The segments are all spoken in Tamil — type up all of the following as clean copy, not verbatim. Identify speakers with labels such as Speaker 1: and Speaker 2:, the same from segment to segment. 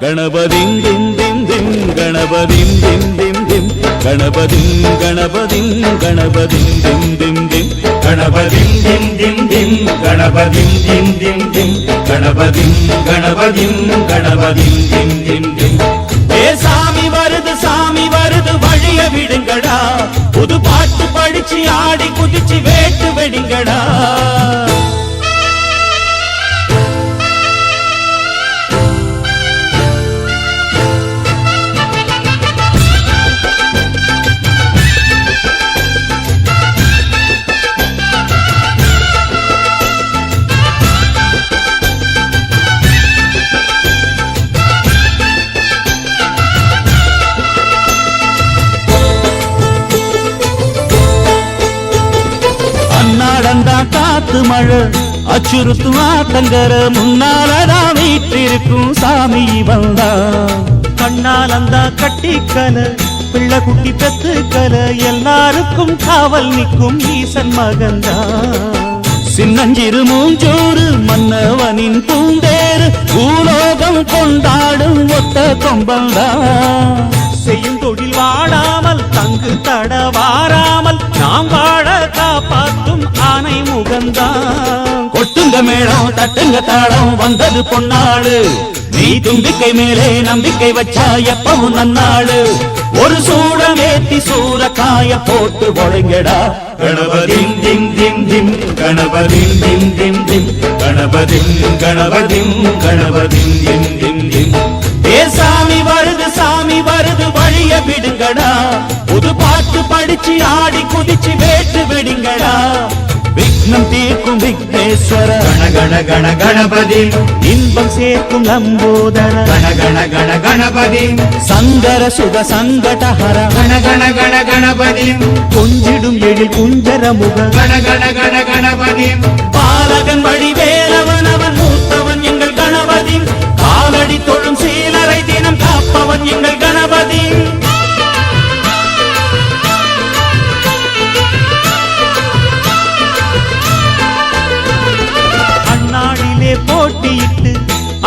Speaker 1: கணபதிம் திம் திம் திம் கணபதிம் திம் திம் திம் கணபதிம் கணபதிம் கணபதிம் திம் திம் திம்
Speaker 2: கணபதிம் திம் திம் திம் கணபதிம் திம் திம் திம் கணபதிம் கணபதிம் கணபதிம் திம் திம் திம்.
Speaker 1: ஏ சாமி வருது வழிய விடுங்கடா, புது பாட்டு படிச்சு ஆடி குதிச்சு வேட்டு வெடிங்கடா. காத்து மழை அச்சுறுத்தும் ஆத்தங்கர முன்னாலதான் வீட்டிருக்கும் சாமி வந்தா.
Speaker 3: கண்ணால் அந்த கட்டிக்கல பிள்ளை குட்டி பெத்துக்கல எல்லாருக்கும் காவல் நிற்கும் ஈசன் மகந்தா.
Speaker 1: சின்னஞ்சிறு மூஞ்சூறு மன்னவனின் பூந்தேறு பூலோகம் கொண்டாடும் ஒத்த கொம்பந்தா.
Speaker 3: செய்யும் தொழில் வாடாமல் தங்கு தட வாராமல் நாம் வாழ காப்பாற்றும் ஆனை முகந்தான்.
Speaker 1: கொட்டுங்க மேளம் தட்டுங்க தாளம் வந்தது பொன்னாடு, நீ தும்பிக்கை மேலே நம்பிக்கை வச்சா எப்பவும் நன்னாடு. ஒரு சூடமேத்தி சூரக்காய போட்டு ஒழுங்கடா.
Speaker 2: கணபதிம் திம் திம் திம் கணபதிம் திம் திம் திம் கணபதிம் கணபதிம் கணபதிம் திம் திம் திம்.
Speaker 1: ஏ சாமி வருது வழிய விடுங்கடா, புது பாட்டு படிச்சு ஆடி குதிச்சு வேட்டு வெடிங்கடா. விக்னம் தீர்க்கும் விக்னேஸ்வர
Speaker 2: கண கண கண கணபதி,
Speaker 3: இன்பம் சேர்க்கும் லம்போதர
Speaker 2: கண கண கண கணபதி,
Speaker 1: சங்கர சுக சங்கடஹர
Speaker 2: கண கண கண கணபதி,
Speaker 3: கொஞ்சிடும் எழில் குஞ்சர முக
Speaker 2: கண கண கண கணபதி.
Speaker 1: பாலகன் வடிவேலவன் அவன் மூத்தவன் எங்கள் கணபதி, காலடி தொழும் சீலரை தினம் காப்பவன் எங்கள் கணபதி.
Speaker 3: அந்நாளிலே போட்டியிட்டு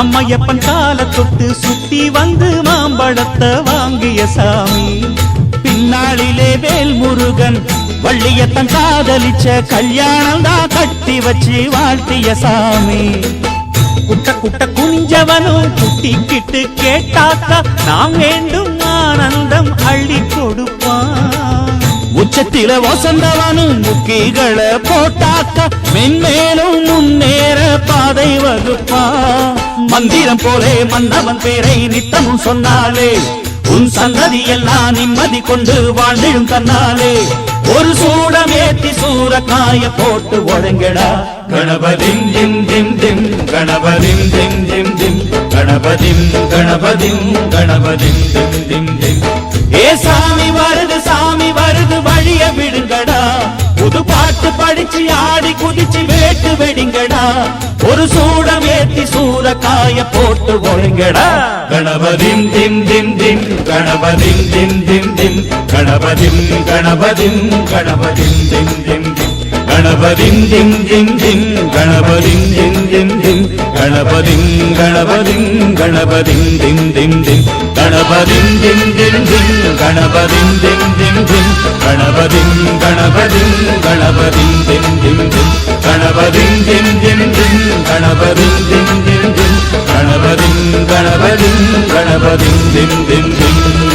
Speaker 3: அம்மையப்பன் கால தொட்டு சுத்தி வந்து மாம்பழத்தை வாங்கிய சாமி.
Speaker 1: பின்னாளிலே வேல் முருகன் வள்ளியத்தன் காதலிச்ச கல்யாணம் தான் கட்டி வச்சு வாழ்த்திய சாமி.
Speaker 3: குட்ட குட்ட குனிஞ்சவனும் குட்டிக்கிட்டு கேட்டாக்கா நாம் வேண்டும் ஆனந்தம் அள்ளி கொடுப்பான்.
Speaker 1: உச்சத்தில வசந்தவனும் முக்கிகளை போட்டாக்க மென்மேலும் முன்னேற பாதை வகுப்பா. மந்திரம் போலே மன்னவன் பேரை நித்தமும் சொன்னாலே உன் சந்ததி எல்லாம் நிம்மதி கொண்டு வாழ்ந்திடும் தன்னாலே. ஒரு சூடமேத்தி சூரக்காய போட்டு ஒழுங்கடா.
Speaker 2: கணபதிம் திம் திம் திம் கணபதிம் திம் திம் திம் கணபதிம் கணபதிம் கணபதிம் திம் திம் திம்.
Speaker 1: ஏ சாமி வருது வழிய விடுங்கடா, புது பாட்டு படிச்சு ஆடி குதிச்சு வேட்டு வெடிங்கடா. ஒரு சூடமேத்தி சூரக்காய போட்டு ஒழுங்கடா.
Speaker 2: கணபதிம் திம் திம் திம் கணபதிம் திம் திம் திம் கணபதிம் கணபதிம் கணபதிம் திம் திம் திம். கணபதிம் திம் திம் திம் கணபதிம் திம் திம் திம் கணபதிம் கணபதிம் கணபதிம் திம் திம் திம். கணபதிம் திம் திம் திம் கணபதிம் திம் திம் திம் கணபதிம் கணபதிம் கணபதிம் திம் திம் திம். கணபதிம் திம் திம் திம் கணபதிம் திம் திம் திம் கணபதிம் கணபதிம் கணபதிம் திம் திம் திம்.